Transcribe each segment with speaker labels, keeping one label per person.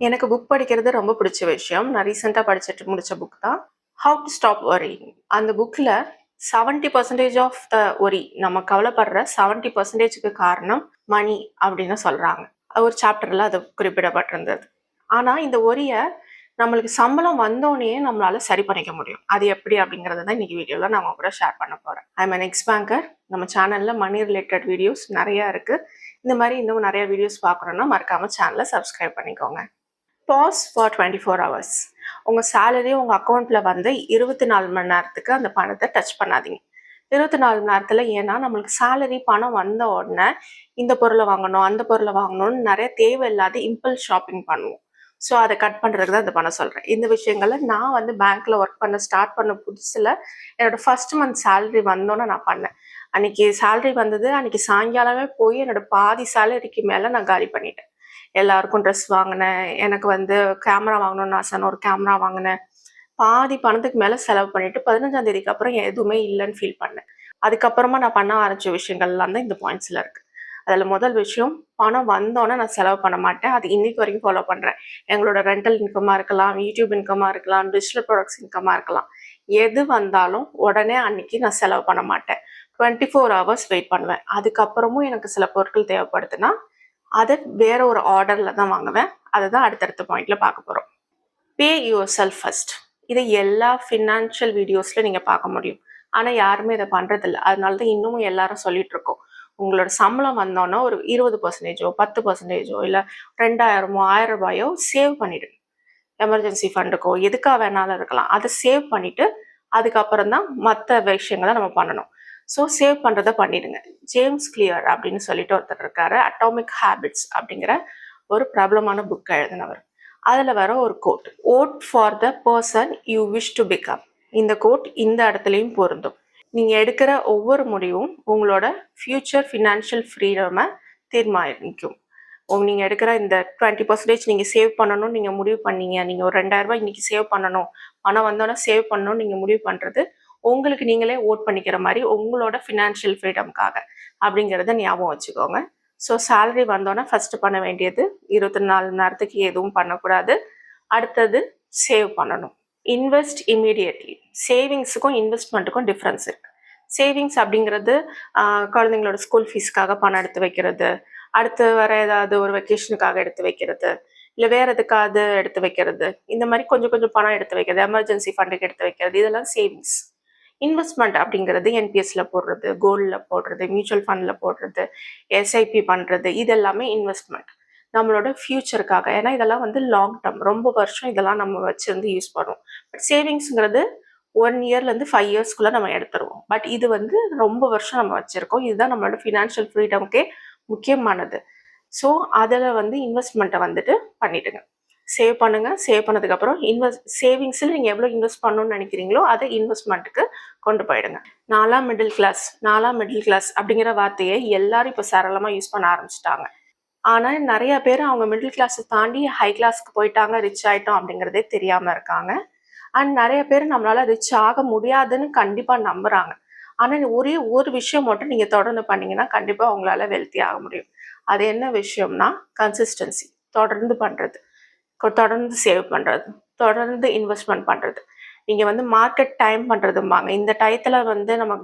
Speaker 1: எனக்கு புக் படிக்கிறது ரொம்ப பிடிச்ச விஷயம். நான் ரீசெண்டா படிச்சுட்டு முடிச்ச புக் தான் ஹவ் டு ஸ்டாப் வொரியிங். அந்த புக்ல 70% ஆஃப் த ஒரி, நம்ம கவலைப்படுற 70%க்கு காரணம் மணி அப்படின்னு சொல்றாங்க. ஒரு சாப்டர்ல அது குறிப்பிடப்பட்டிருந்தது. ஆனா இந்த ஒரிய நம்மளுக்கு சம்பளம் வந்தோடனே நம்மளால சரி பண்ணிக்க முடியும். அது எப்படி அப்படிங்கறத தான் இன்னைக்கு வீடியோல நான் உங்க கூட ஷேர் பண்ண போறேன். I am an ex-banker. நம்ம சேனல்ல மணி ரிலேட்டட் வீடியோஸ் நிறைய இருக்கு. இந்த மாதிரி இன்னும் நிறைய வீடியோஸ் பார்க்கணும்னா மறக்காம சேனலை சப்ஸ்கிரைப் பண்ணிக்கோங்க. Pass for 24 hours. உங்கள் சேலரி உங்கள் அக்கௌண்ட்டில் வந்து 24 மணி நேரத்துக்கு அந்த பணத்தை டச் பண்ணாதீங்க. 24 மணி நேரத்தில், ஏன்னா நம்மளுக்கு சேலரி பணம் வந்த உடனே இந்த பொருளை வாங்கணும் அந்த பொருளை வாங்கணும்னு நிறைய தேவையில்லாத இம்பல்ஸ் ஷாப்பிங் பண்ணுவோம். ஸோ அதை கட் பண்ணுறதுக்கு தான் இந்த பண்ண சொல்கிறேன். இந்த விஷயங்களை நான் வந்து பேங்க்கில் ஒர்க் பண்ண ஸ்டார்ட் பண்ண புதுசில் என்னோடய ஃபர்ஸ்ட் மந்த் சேலரி வந்தோன்னே நான் பண்ணேன். அன்றைக்கி சேலரி வந்தது, அன்றைக்கி சாயங்காலமே போய் என்னோடய பாதி சேலரிக்கு மேலே நான் காலி பண்ணிட்டேன். எல்லாருக்கும் ட்ரெஸ் வாங்கினேன். எனக்கு வந்து கேமரா வாங்கணும்னு ஆசைன்னு ஒரு கேமரா வாங்கினேன். பாதி பணத்துக்கு மேலே செலவு பண்ணிட்டு 15ஆம் தேதிக்கு அப்புறம் எதுவுமே இல்லைன்னு ஃபீல் பண்ணேன். அதுக்கப்புறமா நான் பண்ண ஆரம்பிச்ச விஷயங்கள்லாம் தான் இந்த பாயிண்ட்ஸில் இருக்குது. அதில் முதல் விஷயம், பணம் வந்தோன்னே நான் செலவு பண்ண மாட்டேன். அது இன்னைக்கு வரைக்கும் ஃபாலோ பண்ணுறேன். எங்களோட ரெண்டல் இன்கமாக இருக்கலாம், யூடியூப் இன்கமாக இருக்கலாம், டிஜிட்டல் ப்ராடக்ட்ஸ் இன்கமாக இருக்கலாம். எது வந்தாலும் உடனே அன்னைக்கு நான் செலவு பண்ண மாட்டேன். 24 hours வெயிட் பண்ணுவேன். அதுக்கப்புறமும் எனக்கு சில பொருட்கள் தேவைப்படுதுன்னா அதை வேற ஒரு ஆர்டர்ல தான் வாங்குவேன். அதை தான் அடுத்தடுத்த பாயிண்ட்ல பார்க்க போறோம். பே யுவர் செல்ஃப் ஃபர்ஸ்ட். இதை எல்லா ஃபினான்ஷியல் வீடியோஸ்ல நீங்க பார்க்க முடியும். ஆனா யாருமே இதை பண்றதில்லை. அதனால தான் இன்னமும் எல்லாரும் சொல்லிட்டு இருக்கோம், உங்களோட சம்பளம் வந்தோன்னா ஒரு 20%, 10%, இல்லை 2000, 1000 ரூபாயோ சேவ் பண்ணிடுங்க. எமர்ஜென்சி ஃபண்டுக்கோ எதுக்காக வேணாலும் இருக்கலாம். அதை சேவ் பண்ணிட்டு அதுக்கப்புறம் தான் மற்ற விஷயங்களை நம்ம பண்ணணும். ஸோ சேவ் பண்ணுறதை பண்ணிடுங்க. ஜேம்ஸ் கிளியர் அப்படின்னு சொல்லிட்டு ஒருத்தர் இருக்காரு. அட்டாமிக் ஹேபிட்ஸ் அப்படிங்கிற ஒரு பிரபலமான புக் எழுதினவர். அதில் வர ஒரு quote, ode for the person you wish to become. இந்த கோட் இந்த இடத்துலையும் பொருந்தும். நீங்கள் எடுக்கிற ஒவ்வொரு முடிவும் உங்களோட ஃபியூச்சர் ஃபினான்ஷியல் ஃப்ரீடமை தீர்மானிக்கும். நீங்கள் எடுக்கிற இந்த 20% நீங்கள் சேவ் பண்ணணும்னு நீங்கள் முடிவு பண்ணீங்க. நீங்கள் ஒரு 2000 ரூபாய் இன்னைக்கு சேவ் பண்ணணும், பணம் வந்தோன்னா சேவ் பண்ணணும்னு நீங்கள் முடிவு பண்ணுறது உங்களுக்கு நீங்களே ஓட் பண்ணிக்கிற மாதிரி உங்களோட ஃபினான்ஷியல் ஃப்ரீடம்காக அப்படிங்கிறத ஞாபகம் வச்சுக்கோங்க. ஸோ சேலரி வந்தோன்னா ஃபர்ஸ்ட் பண்ண வேண்டியது 24 மணி நேரத்துக்கு எதுவும் பண்ணக்கூடாது. அடுத்தது சேவ் பண்ணணும். Invest immediately. சேவிங்ஸுக்கும் இன்வெஸ்ட்மெண்ட்டுக்கும் டிஃப்ரென்ஸ் இருக்கு. சேவிங்ஸ் அப்படிங்கிறது குழந்தைங்களோட ஸ்கூல் ஃபீஸ்க்காக பணம் எடுத்து வைக்கிறது, அடுத்து வர ஏதாவது ஒரு வெக்கேஷனுக்காக எடுத்து வைக்கிறது, இல்லை வேற எதுக்காவது எடுத்து வைக்கிறது, இந்த மாதிரி கொஞ்சம் கொஞ்சம் பணம் எடுத்து வைக்கிறது, எமர்ஜென்சி ஃபண்டுக்கு எடுத்து வைக்கிறது, இதெல்லாம் சேவிங்ஸ். இன்வெஸ்ட்மெண்ட் அப்படிங்கிறது என்பிஎஸ்ல போடுறது, கோல்டில் போடுறது, மியூச்சுவல் ஃபண்டில் போடுறது, எஸ்ஐபி பண்ணுறது, இது எல்லாமே இன்வெஸ்ட்மெண்ட் நம்மளோட ஃபியூச்சருக்காக. ஏன்னா இதெல்லாம் வந்து லாங் டேர்ம், ரொம்ப வருஷம் இதெல்லாம் நம்ம வச்சிருந்து யூஸ் பண்ணுவோம். பட் சேவிங்ஸுங்கிறது 1 இயர்லேருந்து 5 இயர்ஸ்க்குள்ளே நம்ம எடுத்துருவோம். பட் இது வந்து ரொம்ப வருஷம் நம்ம வச்சுருக்கோம். இதுதான் நம்மளோட ஃபினான்ஷியல் ஃப்ரீடமுக்கே முக்கியமானது. ஸோ அதில் வந்து இன்வெஸ்ட்மெண்ட்டை வந்துட்டு பண்ணிவிடுங்க. சேவ் பண்ணுங்க. சேவ் பண்ணதுக்கப்புறம் சேவிங்ஸில் நீங்கள் எவ்வளோ இன்வெஸ்ட் பண்ணணும்னு நினைக்கிறீங்களோ அதை இன்வெஸ்ட்மெண்ட்டுக்கு கொண்டு போயிடுங்க. நாலாம் மிடில் கிளாஸ் அப்படிங்கிற வார்த்தையை எல்லாரும் இப்போ சரளமாக யூஸ் பண்ண ஆரம்பிச்சிட்டாங்க. ஆனால் நிறைய பேர் அவங்க மிடில் கிளாஸை தாண்டி ஹை கிளாஸ்க்கு போயிட்டாங்க, ரிச் ஆகிட்டோம் அப்படிங்கிறதே தெரியாமல் இருக்காங்க. அண்ட் நிறைய பேர் நம்மளால ரிச் ஆக முடியாதுன்னு கண்டிப்பாக நம்புகிறாங்க. ஆனால் ஒரே ஒரு விஷயம் மட்டும் நீங்கள் தொடர்ந்து பண்ணீங்கன்னா கண்டிப்பாக உங்களால் வெல்த்தி ஆக முடியும். அது என்ன விஷயம்னா கன்சிஸ்டன்சி. தொடர்ந்து பண்ணுறது, தொடர்ந்து சேவ் பண்ணுறது, தொடர்ந்து இன்வெஸ்ட்மெண்ட் பண்ணுறது. நீங்கள் வந்து மார்க்கெட் டைம் பண்ணுறதும்பாங்க. இந்த டயத்தில் வந்து நம்ம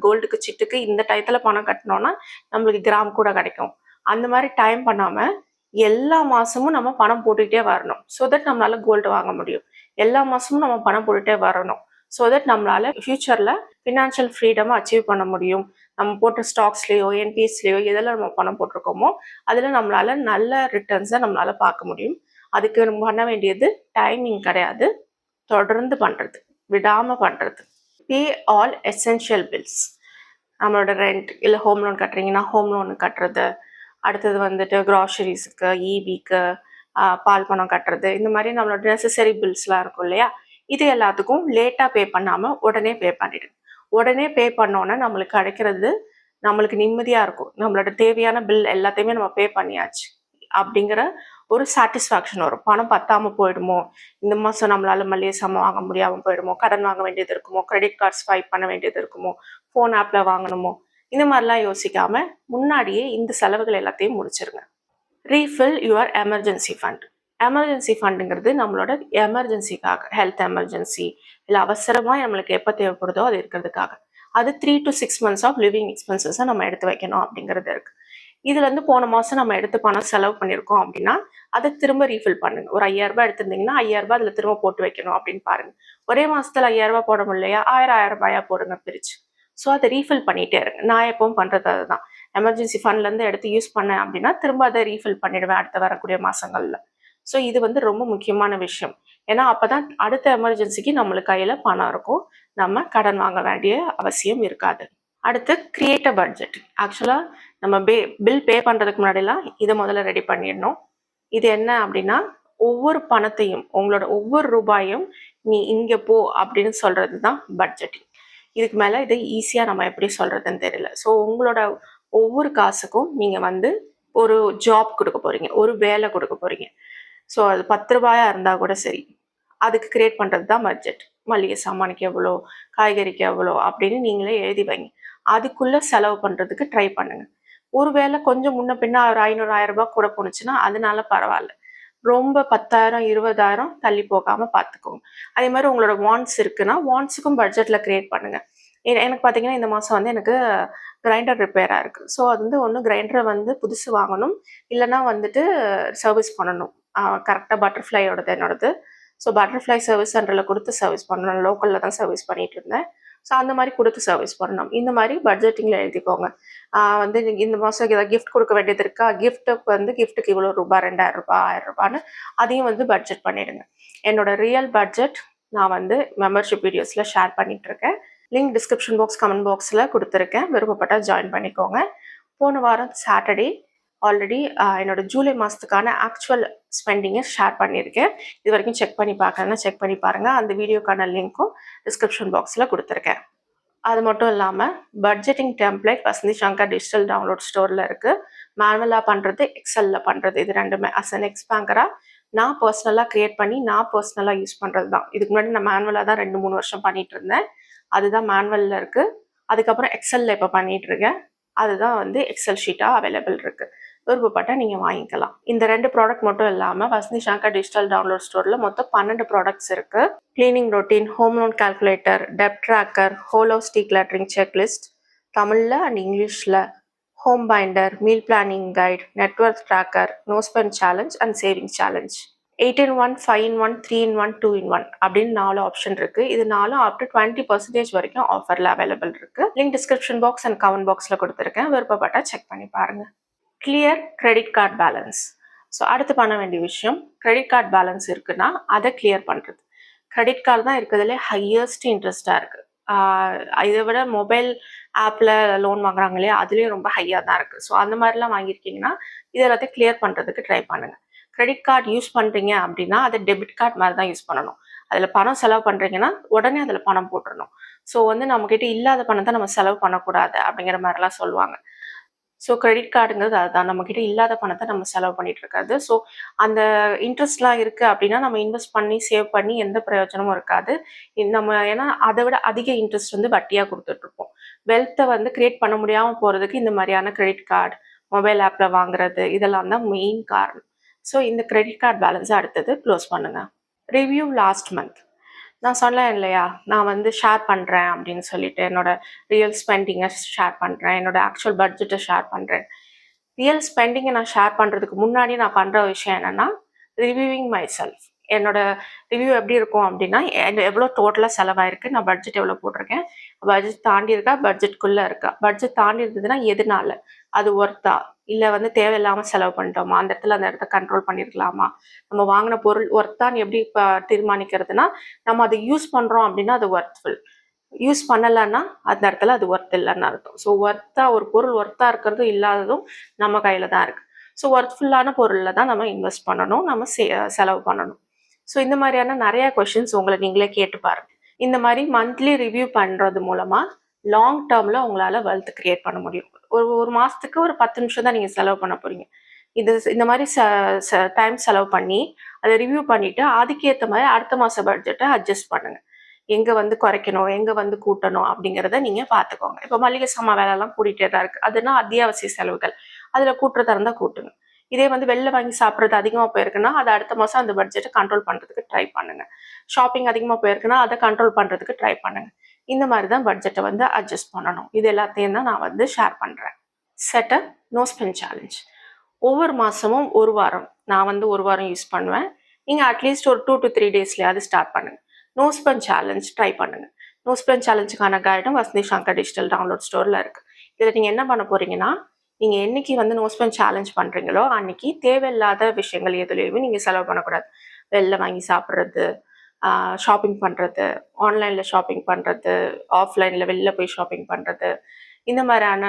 Speaker 1: கோல்டுக்கு சிட்டுக்கு இந்த டயத்தில் பணம் கட்டினோன்னா நம்மளுக்கு கிராம் கூட கிடைக்கும். அந்த மாதிரி டைம் பண்ணாமல் எல்லா மாதமும் நம்ம பணம் போட்டுக்கிட்டே வரணும். ஸோ தட் நம்மளால கோல்டு வாங்க முடியும். எல்லா மாதமும் நம்ம பணம் போட்டுகிட்டே வரணும். ஸோ தட் நம்மளால ஃபியூச்சரில் ஃபினான்ஷியல் ஃப்ரீடமாக அச்சீவ் பண்ண முடியும். நம்ம போட்ட ஸ்டாக்ஸ்லேயோ என்பிஎஸ்லேயோ எதெல்லாம் நம்ம பணம் போட்டிருக்கோமோ அதில் நம்மளால நல்ல ரிட்டர்ன்ஸை நம்மளால பார்க்க முடியும். அதுக்கு நம்ம பண்ண வேண்டியது டைமிங் கிடையாது, தொடர்ந்து பண்ணுறது, விடாமல் பண்ணுறது. பே ஆல் எசென்ஷியல் பில்ஸ். நம்மளோட ரெண்ட் இல்லை ஹோம் லோன் கட்டுறீங்கன்னா ஹோம் லோனு கட்டுறது, அடுத்தது வந்துட்டு க்ராசரிஸுக்கு, ஈபிக்கு, பால் பணம் கட்டுறது, இந்த மாதிரி நம்மளோட நெசசரி பில்ஸ்லாம் இருக்கும் இல்லையா, இது எல்லாத்துக்கும் லேட்டாக பே பண்ணாமல் உடனே பே பண்ணிவிடுங்க. உடனே பே பண்ணோன்னா நம்மளுக்கு கிடைக்கிறது, நம்மளுக்கு நிம்மதியாக இருக்கும். நம்மளோட தேவையான பில் எல்லாத்தையுமே நம்ம பே பண்ணியாச்சு அப்படிங்கிற ஒரு சாட்டிஸ்ஃபேக்ஷன் வரும். பணம் பத்தாமல் போயிடுமோ, இந்த மாதம் நம்மளால மளிகை சாமான் வாங்க முடியாமல் போயிடுமோ, கடன் வாங்க வேண்டியது இருக்குமோ, கிரெடிட் கார்டு ஸ்வைப் பண்ண வேண்டியது இருக்குமோ, ஃபோன் ஆப்பில் வாங்கணுமோ, இந்த மாதிரிலாம் யோசிக்காமல் முன்னாடியே இந்த செலவுகள் எல்லாத்தையும் முடிச்சிருங்க. Refill your emergency fund. Emergency ஃபண்டுங்கிறது நம்மளோட எமர்ஜென்சிக்காக, ஹெல்த் எமர்ஜென்சி இல்லை அவசரமாக நம்மளுக்கு எப்போ தேவைப்படுதோ அது இருக்கிறதுக்காக. அது 3 to 6 months ஆஃப் லிவிங் எக்ஸ்பென்சஸை நம்ம எடுத்து வைக்கணும் அப்படிங்கிறது இருக்கு. இதுலேருந்து போன மாதம் நம்ம எடுத்து பணம் செலவு பண்ணியிருக்கோம் அப்படின்னா அதை திரும்ப ரீஃபில் பண்ணுங்க. ஒரு 5000 ரூபாய் எடுத்திருந்தீங்கன்னா 5000 ரூபாய் அதில் திரும்ப போட்டு வைக்கணும் அப்படின்னு பாருங்க. ஒரே மாசத்துல 5000 ரூபாய் போட முடியலையா, 1000 ரூபாயா போடுங்க பிரிச்சு. ஸோ அதை ரீஃபில் பண்ணிட்டே இருங்க. நான் எப்பவும் பண்றது அதுதான். எமர்ஜென்சி ஃபண்ட்லேருந்து எடுத்து யூஸ் பண்ணேன் அப்படின்னா திரும்ப அதை ரீஃபில் பண்ணிடுவேன் அடுத்த வரக்கூடிய மாசங்கள்ல. ஸோ இது வந்து ரொம்ப முக்கியமான விஷயம். ஏன்னா அப்பதான் அடுத்த எமர்ஜென்சிக்கு நம்மளுக்கு கையில பணம் இருக்கும், நம்ம கடன் வாங்க வேண்டிய அவசியம் இருக்காது. அடுத்து கிரியேட் அ பட்ஜெட். ஆக்சுவலாக நம்ம பில் பே பண்ணுறதுக்கு முன்னாடிலாம் இதை முதல்ல ரெடி பண்ணிடணும். இது என்ன அப்படின்னா, ஒவ்வொரு பணத்தையும், உங்களோட ஒவ்வொரு ரூபாயும் நீ இங்கே போ அப்படின்னு சொல்கிறது தான் பட்ஜெட்டிங். இதுக்கு மேலே இதை ஈஸியாக நம்ம எப்படி சொல்கிறதுன்னு தெரியல. ஸோ உங்களோட ஒவ்வொரு காசுக்கும் நீங்கள் வந்து ஒரு ஜாப் கொடுக்க போகிறீங்க, ஒரு வேலை கொடுக்க போகிறீங்க. ஸோ அது 10 ரூபாயா இருந்தால் கூட சரி, அதுக்கு கிரியேட் பண்ணுறது தான் பட்ஜெட். மளிகை சாமானுக்கு எவ்வளோ, காய்கறிக்கு எவ்வளோ அப்படின்னு நீங்களே எழுதி வைங்க. அதுக்குள்ளே செலவு பண்ணுறதுக்கு ட்ரை பண்ணுங்க. ஒருவேளை கொஞ்சம் முன்ன பின்ன ஒரு 500 1000 ரூபாய் கூட போணுச்சுன்னா அதனால பரவாயில்ல. ரொம்ப 10,000 20,000 தள்ளி போகாம பார்த்துக்கோங்க. அதே மாதிரி உங்களோட வாண்ட்ஸ் இருக்குன்னா வாண்ட்ஸுக்கும் பட்ஜெட்ல கிரியேட் பண்ணுங்க. எனக்கு பார்த்தீங்கன்னா இந்த மாதம் வந்து எனக்கு கிரைண்டர் ரிப்பேராக இருக்குது. ஸோ அது வந்து ஒன்று கிரைண்டரை வந்து புதுசு வாங்கணும், இல்லைன்னா வந்துட்டு சர்வீஸ் பண்ணணும். கரெக்டாக பட்டர்ஃப்ளையோடது என்னோடது. ஸோ பட்டர்ஃப்ளை சர்வீஸ் சென்டரில் கொடுத்து சர்வீஸ் பண்ணணும். லோக்கலில் தான் சர்வீஸ் பண்ணிட்டு இருந்தேன். ஸோ அந்த மாதிரி கொடுத்து சர்வீஸ் பண்ணணும். இந்த மாதிரி பட்ஜெட்டிங்கில் எழுதிக்கோங்க. வந்து இந்த மாதம் ஏதாவது கிஃப்ட் கொடுக்க வேண்டியது இருக்கா, கிஃப்ட்டுக்கு இவ்வளோ ரூபாய், 2000 ரூபாய், 1000 ரூபான்னு அதையும் வந்து பட்ஜெட் பண்ணிடுங்க. என்னோட ரியல் பட்ஜெட் நான் வந்து மெம்பர்ஷிப் வீடியோஸில் ஷேர் பண்ணிட்டு இருக்கேன். லிங்க் டிஸ்கிரிப்ஷன் பாக்ஸ், கமெண்ட் பாக்ஸில் கொடுத்துருக்கேன். விருப்பப்பட்டால் ஜாயின் பண்ணிக்கோங்க. போன வாரம் சாட்டர்டே ஆல்ரெடி என்னோட ஜூலை மாதத்துக்கான ஆக்சுவல் ஸ்பெண்டிங்கை ஷேர் பண்ணியிருக்கேன். இது வரைக்கும் செக் பண்ணி பார்க்கலன்னா செக் பண்ணி பாருங்கள். அந்த வீடியோக்கான லிங்க்கும் டிஸ்கிரிப்ஷன் பாக்ஸில் கொடுத்துருக்கேன். அது மட்டும் இல்லாமல் budgeting template Vasanthi Shankar digital download ஸ்டோரில் இருக்குது. மேனுவலாக பண்ணுறது, எக்ஸலில் பண்ணுறது, இது ரெண்டுமே அஸ் அன் எக்ஸ்பேங்கராக நான் பர்சனலாக க்ரியேட் பண்ணி நான் பர்சனலாக யூஸ் பண்ணுறது தான். இதுக்கு முன்னாடி நான் மேனுவலாக தான் 2-3 வருஷம் பண்ணிகிட்டு இருந்தேன். அதுதான் மேனுவலில் இருக்குது. அதுக்கப்புறம் எக்ஸலில் இப்போ பண்ணிகிட்ருக்கேன். அதுதான் வந்து எக்ஸல் ஷீட்டாக அவைலபிள் இருக்குது. விருப்பப்பட்டால் நீங்கள் வாங்கிக்கலாம். இந்த 2 ப்ராடக்ட் மட்டும் இல்லாமல் வசந்தி சங்கர் டிஜிட்டல் டவுன்லோட் ஸ்டோரில் மொத்தம் 12 ப்ராடக்ட்ஸ் இருக்குது. Cleaning routine, home loan calculator, டெப்ட் tracker, whole house decluttering checklist தமிழில் அண்ட் இங்கிலீஷில், home binder, meal planning guide, network tracker, no spend challenge and saving challenge. 8-in-1, 5-in-1, 3-in-1, 2-in-1 அப்படின்னு 4 option இருக்குது. இது 4 up to 20% வரைக்கும் ஆஃபரில் available இருக்குது. Link description box and comment பாக்ஸில் கொடுத்துருக்கேன். விருப்பப்பட்டால் செக் பண்ணி பாருங்கள். Clear credit card balance. So அடுத்து பண்ண வேண்டிய விஷயம், கிரெடிட் கார்டு பேலன்ஸ் இருக்குன்னா அதை கிளியர் பண்ணுறது. கிரெடிட் கார்டு தான் இருக்கிறதுலே ஹையஸ்ட் இன்ட்ரெஸ்டாக இருக்குது. இதை விட மொபைல் ஆப்பில் லோன் வாங்குறாங்க இல்லையா, அதுலேயும் ரொம்ப ஹையாக தான் இருக்குது. ஸோ அந்த மாதிரிலாம் வாங்கியிருக்கீங்கன்னா இது எல்லாத்தையும் கிளியர் பண்ணுறதுக்கு ட்ரை பண்ணுங்கள். கிரெடிட் கார்டு யூஸ் பண்ணுறீங்க அப்படின்னா அதை டெபிட் கார்டு மாதிரி தான் யூஸ் பண்ணணும். அதில் பணம் செலவு பண்ணுறீங்கன்னா உடனே அதில் பணம் போட்டுடணும். ஸோ வந்து நம்மக்கிட்ட இல்லாத பணத்தை நம்ம செலவு பண்ணக்கூடாது அப்படிங்கிற மாதிரிலாம் சொல்லுவாங்க. ஸோ கிரெடிட் கார்டுங்கிறது அதுதான், நம்மக்கிட்ட இல்லாத பணத்தை நம்ம செலவு பண்ணிட்டு இருக்காது. ஸோ அந்த இன்ட்ரெஸ்ட்லாம் இருக்குது அப்படின்னா நம்ம இன்வெஸ்ட் பண்ணி சேவ் பண்ணி எந்த பிரயோஜனமும் இருக்காது. நம்ம ஏன்னா அதை விட அதிக இன்ட்ரெஸ்ட் வந்து வட்டியாக கொடுத்துட்ருப்போம். வெல்த்தை வந்து கிரியேட் பண்ண முடியாமல் போகிறதுக்கு இந்த மாதிரியான கிரெடிட் கார்டு, மொபைல் ஆப்பில் வாங்குறது, இதெல்லாம் தான் மெயின் காரணம். ஸோ இந்த கிரெடிட் கார்டு பேலன்ஸை அடுத்தது க்ளோஸ் பண்ணுங்கள். Review last month. நான் சொன்னேன் இல்லையா, நான் வந்து ஷேர் பண்ணுறேன் அப்படின்னு சொல்லிட்டு என்னோட ரியல் ஸ்பெண்டிங்கை ஷேர் பண்ணுறேன், என்னோட ஆக்சுவல் பட்ஜெட்டை ஷேர் பண்ணுறேன். ரியல் ஸ்பெண்டிங்கை நான் ஷேர் பண்ணுறதுக்கு முன்னாடி நான் பண்ணுற விஷயம் என்னென்னா ரிவ்யூவிங் மை செல்ஃப். என்னோட ரிவ்யூ எப்படி இருக்கும் அப்படின்னா, எவ்வளோ டோட்டலாக செலவாயிருக்கு, நான் பட்ஜெட் எவ்வளோ போட்டிருக்கேன், பட்ஜெட் தாண்டி இருக்கா, பட்ஜெட்குள்ளே இருக்கா, பட்ஜெட் தாண்டி இருந்ததுன்னா எதனால, அது ஒர்த்தா, இல்லை வந்து தேவையில்லாமல் செலவு பண்ணிட்டோமா, அந்த இடத்த கண்ட்ரோல் பண்ணியிருக்கலாமா, நம்ம வாங்கின பொருள் ஒர்த்தான்னு எப்படி இப்போ தீர்மானிக்கிறதுனா, நம்ம அதை யூஸ் பண்ணுறோம் அப்படின்னா அது ஒர்த்ஃபுல், யூஸ் பண்ணலைன்னா அந்த இடத்துல அது ஒர்த் இல்லைன்னு அர்த்தம். ஸோ ஒர்த்தாக ஒரு பொருள் ஒர்த்தாக இருக்கிறதும் இல்லாததும் நம்ம கையில் தான் இருக்குது. ஸோ ஒர்த்ஃபுல்லான பொருளில் தான் நம்ம இன்வெஸ்ட் பண்ணணும், நம்ம செலவு பண்ணணும். ஸோ இந்த மாதிரியான நிறைய கொஷின்ஸ் உங்களை நீங்களே கேட்டு பாருங்க. இந்த மாதிரி மந்த்லி ரிவ்யூ பண்ணுறது மூலமாக லாங் டேர்மில் உங்களால் வெல்த் கிரியேட் பண்ண முடியும். ஒரு மாதத்துக்கு ஒரு 10 நிமிஷம் தான் நீங்கள் செலவு பண்ண போகிறீங்க. இந்த மாதிரி டைம் செலவு பண்ணி அதை ரிவ்யூ பண்ணிவிட்டு அதுக்கேற்ற மாதிரி அடுத்த மாத பட்ஜெட்டை அட்ஜஸ்ட் பண்ணுங்கள். எங்கே வந்து குறைக்கணும், எங்கே வந்து கூட்டணும் அப்படிங்கிறத நீங்கள் பார்த்துக்கோங்க. இப்போ மளிகை சாமான் வேலைலாம் கூட்டிகிட்டே தான் இருக்குது, அதுனா அத்தியாவசிய செலவுகள், அதில் கூட்டுறதா இருந்தால் கூட்டுங்க. இதே வந்து வெளில வாங்கி சாப்பிட்றது அதிகமாக போயிருக்குன்னா அதை அடுத்த மாதம் அந்த பட்ஜெட்டை கண்ட்ரோல் பண்ணுறதுக்கு ட்ரை பண்ணுங்க. ஷாப்பிங் அதிகமாக போயிருக்குன்னா அதை கண்ட்ரோல் பண்ணுறதுக்கு ட்ரை பண்ணுங்க. இந்த மாதிரி தான் பட்ஜெட்டை வந்து அட்ஜஸ்ட் பண்ணணும். இது எல்லாத்தையும் தான் நான் வந்து ஷேர் பண்ணுறேன். Set a no spend challenge. ஒவ்வொரு மாதமும் ஒரு வாரம் நான் வந்து ஒரு வாரம் யூஸ் பண்ணுவேன். நீங்கள் அட்லீஸ்ட் ஒரு 2 to 3 டேஸ்லேயாவது ஸ்டார்ட் பண்ணுங்க. நோ ஸ்பெண்ட் சேலஞ்ச் ட்ரை பண்ணுங்க. நோ ஸ்பெண்ட் சேலஞ்சுக்கான கைடும் வசந்தி ஷங்கர் டிஜிட்டல் டவுன்லோட் ஸ்டோரில் இருக்குது. இதில் நீங்கள் என்ன பண்ண போகிறீங்கன்னா, நீங்கள் என்னைக்கு வந்து நோ ஸ்பெண்ட் சேலஞ்ச் பண்ணுறீங்களோ அன்னைக்கு தேவையில்லாத விஷயங்கள் எதுலேயுமே நீங்கள் செலவு பண்ணக்கூடாது. வெளில வாங்கி சாப்பிட்றது, ஷாப்பிங் பண்ணுறது, ஆன்லைனில் ஷாப்பிங் பண்ணுறது, ஆஃப்லைனில் வெளில போய் ஷாப்பிங் பண்ணுறது, இந்த மாதிரியான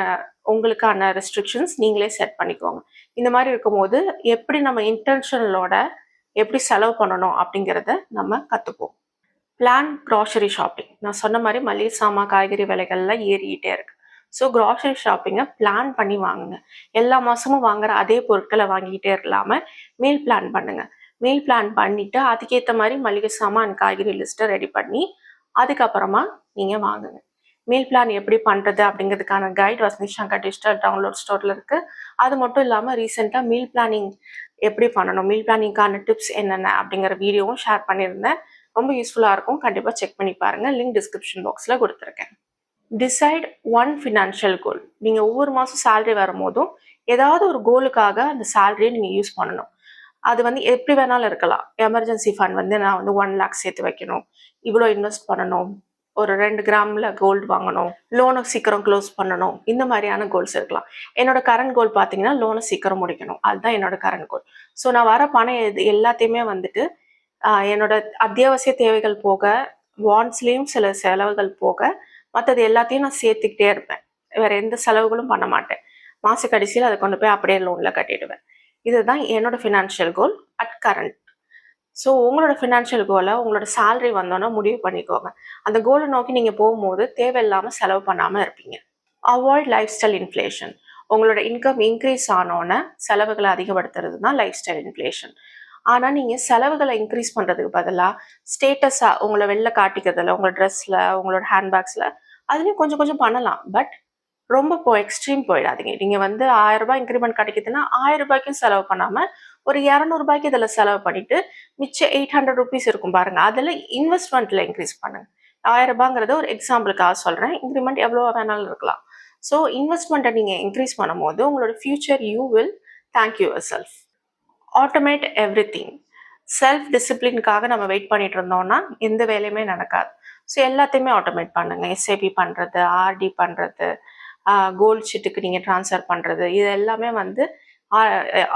Speaker 1: உங்களுக்கான ரெஸ்ட்ரிக்ஷன்ஸ் நீங்களே செட் பண்ணிக்கோங்க. இந்த மாதிரி இருக்கும்போது எப்படி நம்ம இன்டென்ஷனலோட எப்படி செலவு பண்ணணும் அப்படிங்கிறத நம்ம கற்றுப்போம். Plan grocery shopping. நான் சொன்ன மாதிரி மளிகை சாமான் காய்கறி விலைகள்லாம் ஏறிக்கிட்டே இருக்கு. ஸோ க்ராசரி ஷாப்பிங்கை பிளான் பண்ணி வாங்குங்க. எல்லா மாதமும் வாங்குற அதே பொருட்களை வாங்கிக்கிட்டே இல்லாமல் மீல் பிளான் பண்ணுங்க. மீல் பிளான் பண்ணிவிட்டு அதுக்கேற்ற மாதிரி மளிகை சாமான் காய்கறி லிஸ்ட்டை ரெடி பண்ணி அதுக்கப்புறமா நீங்கள் வாங்குங்க. மீல் பிளான் எப்படி பண்ணுறது அப்படிங்கிறதுக்கான guide Vasanthi Shankar digital download ஸ்டோரில் இருக்குது. அது மட்டும் இல்லாமல் ரீசெண்டாக மீல் பிளானிங் எப்படி பண்ணணும், மீல் பிளானிங்கான டிப்ஸ் என்னென்ன அப்படிங்கிற வீடியோவும் ஷேர் பண்ணியிருந்தேன். ரொம்ப யூஸ்ஃபுல்லாக இருக்கும். கண்டிப்பாக செக் பண்ணி பாருங்கள். லிங்க் டிஸ்கிரிப்ஷன் பாக்ஸில் கொடுத்துருக்கேன். டிசைட் ஒன் ஃபினான்ஷியல் கோல். நீங்கள் ஒவ்வொரு மாதம் சேலரி வரும்போதும் ஏதாவது ஒரு கோலுக்காக அந்த சேலரியை நீங்கள் யூஸ் பண்ணணும். அது வந்து எப்படி வேணாலும் இருக்கலாம். எமர்ஜென்சி ஃபண்ட் வந்து நான் வந்து 1 lakh சேர்த்து வைக்கணும், இவ்வளோ இன்வெஸ்ட் பண்ணணும், ஒரு 2 கிராமில் கோல்டு வாங்கணும், லோனை சீக்கிரம் க்ளோஸ் பண்ணணும், இந்த மாதிரியான கோல்ஸ் இருக்கலாம். என்னோட கரண்ட் கோல் பார்த்தீங்கன்னா லோனை சீக்கிரம் முடிக்கணும். அதுதான் என்னோட கரண்ட் கோல். ஸோ நான் வர பணம் இது எல்லாத்தையுமே வந்துட்டு என்னோட அத்தியாவசிய தேவைகள் போக, வாண்ட்ஸ்லேயும் சில செலவுகள் போக, மற்றது எல்லாத்தையும் நான் சேர்த்துக்கிட்டே இருப்பேன். வேற எந்த செலவுகளும் பண்ண மாட்டேன். மாச கடைசியில் அதை கொண்டு போய் அப்படியே லோனில் கட்டிடுவேன். இதுதான் என்னோட financial goal at current. So உங்களோட ஃபினான்ஷியல் கோலை உங்களோட சேலரி வந்தோன்னா முடிவு பண்ணிக்கோங்க. அந்த கோலை நோக்கி நீங்கள் போகும்போது தேவையில்லாமல் செலவு பண்ணாமல் இருப்பீங்க. Avoid life style inflation. உங்களோட இன்கம் இன்க்ரீஸ் ஆனோன்னே செலவுகளை அதிகப்படுத்துறது தான் லைஃப் ஸ்டைல் இன்ஃப்ளேஷன். ஆனால் நீங்கள் செலவுகளை இன்க்ரீஸ் பண்ணுறதுக்கு பதிலாக ஸ்டேட்டஸாக உங்களை வெளில காட்டிக்கிறதுல, உங்களோட ட்ரெஸ்ஸில், உங்களோட ஹேண்ட்பேக்ஸில் அதுலேயும் கொஞ்சம் கொஞ்சம் பண்ணலாம். பட் ரொம்ப எக்ஸ்ட்ரீம் போயிடாதீங்க. நீங்கள் வந்து 1000 ரூபாய் இன்க்ரிமெண்ட் கிடைக்குதுன்னா 1000 ரூபாய்க்கும் செலவு பண்ணாமல் ஒரு 200 ரூபாய்க்கு இதில் செலவு பண்ணிவிட்டு மிச்சம் 800 ருபீஸ் இருக்கும் பாருங்கள், அதில் இன்வெஸ்ட்மெண்ட்டில் இன்க்ரீஸ் பண்ணுங்கள். 1000 ரூபாங்கிறத ஒரு எக்ஸாம்பிளுக்காக சொல்கிறேன். இன்க்ரிமெண்ட் எவ்வளோ வேணாலும் இருக்கலாம். ஸோ இன்வெஸ்ட்மெண்ட்டை நீங்கள் இன்க்ரீஸ் பண்ணும்போது உங்களோட future you will thank yourself. Automate everything. Self டிசிப்ளினுக்காக நம்ம வெயிட் பண்ணிட்டு இருந்தோம்னா எந்த வேலையுமே நடக்காது. ஸோ எல்லாத்தையுமே ஆட்டோமேட் பண்ணுங்கள். எஸ்ஐபி பண்ணுறது, ஆர்டி பண்ணுறது, கோல்டு ஷீட்டுக்கு நீங்கள் ட்ரான்ஸ்ஃபர் பண்ணுறது, இது எல்லாமே வந்து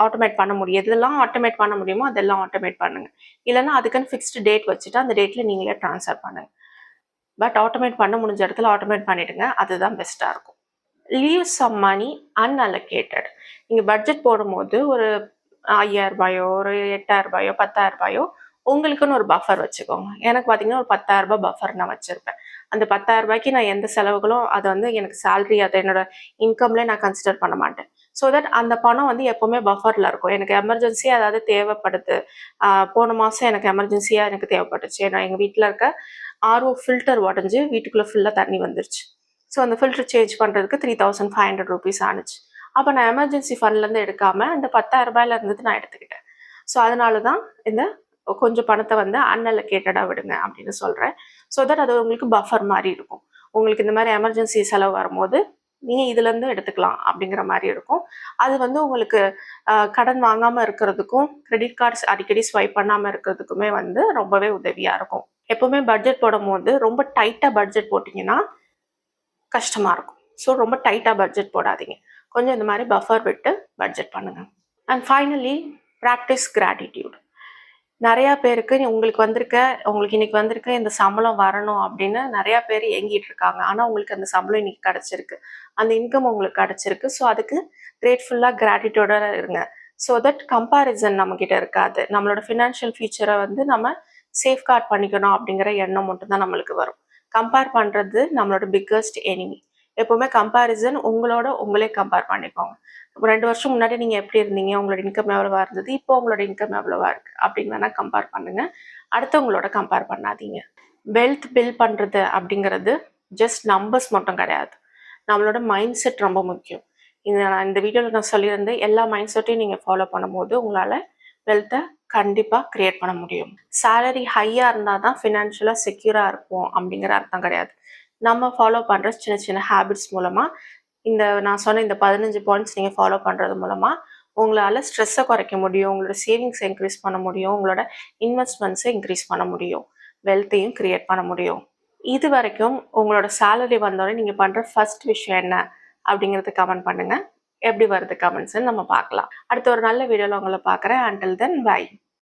Speaker 1: ஆட்டோமேட் பண்ண முடியும். எதெல்லாம் ஆட்டோமேட் பண்ண முடியுமோ அதெல்லாம் ஆட்டோமேட் பண்ணுங்கள். இல்லைன்னா அதுக்குன்னு ஃபிக்ஸ்டு டேட் வச்சுட்டு அந்த டேட்டில் நீங்களே ட்ரான்ஸ்ஃபர் பண்ணுங்கள். பட் ஆட்டோமேட் பண்ண முடிஞ்ச இடத்துல ஆட்டோமேட் பண்ணிவிடுங்க. அதுதான் பெஸ்ட்டாக இருக்கும். Leave some money unallocated. நீங்கள் பட்ஜெட் போடும்போது ஒரு 5000 ரூபாயோ, ஒரு 8000 ரூபாயோ, 10,000 ரூபாயோ உங்களுக்குன்னு ஒரு பஃபர் வச்சுக்கோங்க. எனக்கு பார்த்தீங்கன்னா ஒரு 10,000 ரூபாய் பஃபர் நான் வச்சுருப்பேன். அந்த 10,000 ரூபாய்க்கு நான் எந்த செலவுகளும் அதை வந்து எனக்கு சேலரி அதை என்னோட இன்கம்லேயே நான் கன்சிடர் பண்ண மாட்டேன். ஸோ தட் அந்த பணம் வந்து எப்போவுமே பஃபரில் இருக்கும். எனக்கு எமர்ஜென்சியாக அதாவது தேவைப்படுது. போன மாதம் எனக்கு எமர்ஜென்சியாக எனக்கு தேவைப்பட்டுச்சு. ஏன்னா எங்கள் வீட்டில் இருக்க ஆர்ஓ ஃபில்டர் உடஞ்சி வீட்டுக்குள்ளே ஃபுல்லாக தண்ணி வந்துருச்சு. ஸோ அந்த ஃபில்டர் சேஞ்ச் பண்ணுறதுக்கு 3500 ருபீஸ் ஆணுச்சு. அப்போ நான் எமர்ஜென்சி ஃபண்ட்லேருந்து எடுக்காமல் அந்த 10,000 ரூபாயில இருந்தது நான் எடுத்துக்கிட்டேன். ஸோ அதனால தான் இந்த கொஞ்சம் பணத்தை வந்து அன்அலோகேட்டடாக விடுங்க அப்படின்னு சொல்கிறேன். ஸோ தட் அது உங்களுக்கு பஃபர் மாதிரி இருக்கும். உங்களுக்கு இந்த மாதிரி எமர்ஜென்சி செலவு வரும்போது நீங்கள் இதுலேருந்து எடுத்துக்கலாம் அப்படிங்கிற மாதிரி இருக்கும். அது வந்து உங்களுக்கு கடன் வாங்காமல் இருக்கிறதுக்கும், கிரெடிட் கார்ட்ஸ் அடிக்கடி ஸ்வைப் பண்ணாமல் இருக்கிறதுக்குமே வந்து ரொம்பவே உதவியாக இருக்கும். எப்போவுமே பட்ஜெட் போடும்போது ரொம்ப டைட்டாக பட்ஜெட் போட்டிங்கன்னா கஷ்டமாக இருக்கும். ஸோ ரொம்ப டைட்டாக பட்ஜெட் போடாதீங்க. கொஞ்சம் இந்த மாதிரி பஃபர் விட்டு பட்ஜெட் பண்ணுங்கள். And finally practice gratitude. நிறையா பேருக்கு உங்களுக்கு இன்னைக்கு வந்திருக்க இந்த சம்பளம் வரணும் அப்படின்னு நிறையா பேர் ஏங்கிட்டு இருக்காங்க. ஆனால் உங்களுக்கு அந்த சம்பளம் இன்னைக்கு கிடச்சிருக்கு, அந்த இன்கம் உங்களுக்கு கிடச்சிருக்கு. ஸோ அதுக்கு கிரேட்ஃபுல்லாக கிராட்டிடியூடோட இருங்க. ஸோ தட் கம்பேரிசன் நம்மக்கிட்ட இருக்காது. நம்மளோட ஃபினான்ஷியல் ஃபியூச்சரை வந்து நம்ம சேஃப்கார்ட் பண்ணிக்கணும் அப்படிங்கிற எண்ணம் மட்டும்தான் நம்மளுக்கு வரும். கம்பேர் பண்ணுறது நம்மளோட பிக்கஸ்ட் எனிமி. எப்போவுமே கம்பேரிசன் உங்களே கம்பேர் பண்ணிக்கோங்க. 2 வருஷம் முன்னாடி நீங்கள் எப்படி இருந்தீங்க, உங்களோட இன்கம் எவ்வளோவா இருந்தது, இப்போ உங்களோட இன்கம் எவ்வளோவா இருக்குது அப்படின்னு வேணால் கம்பேர் பண்ணுங்கள். அடுத்தவங்களோட கம்பேர் பண்ணாதீங்க. வெல்த் பில்ட் பண்ணுறது அப்படிங்கிறது ஜஸ்ட் நம்பர்ஸ் மட்டும் கிடையாது. நம்மளோட மைண்ட் செட் ரொம்ப முக்கியம். இந்த வீடியோவில் நான் சொல்லியிருந்தேன் எல்லா மைண்ட் செட்டையும் நீங்கள் ஃபாலோ பண்ணும்போது உங்களால் வெல்த்தை கண்டிப்பாக க்ரியேட் பண்ண முடியும். சேலரி ஹையாக இருந்தால் தான் ஃபினான்ஷியலாக செக்யூராக இருப்போம் அப்படிங்கிற அர்த்தம் கிடையாது. நம்ம ஃபாலோ பண்ணுற சின்ன சின்ன ஹேபிட்ஸ் மூலமாக நான் சொன்ன இந்த 15 பாயிண்ட்ஸ் நீங்கள் ஃபாலோ பண்ணுறது மூலமாக உங்களால் ஸ்ட்ரெஸ்ஸை குறைக்க முடியும், உங்களோட சேவிங்ஸை இன்க்ரீஸ் பண்ண முடியும், உங்களோட இன்வெஸ்ட்மெண்ட்ஸை இன்க்ரீஸ் பண்ண முடியும், வெல்த்தையும் க்ரியேட் பண்ண முடியும். இது வரைக்கும் உங்களோட சேலரி வந்தோடனே நீங்கள் பண்ணுற ஃபர்ஸ்ட் விஷயம் என்ன அப்படிங்கிறது கமெண்ட் பண்ணுங்கள். எப்படி வருது கமெண்ட்ஸ்ன்னு நம்ம பார்க்கலாம். அடுத்த ஒரு நல்ல வீடியோவில் உங்களை பார்க்குறேன். Until then by.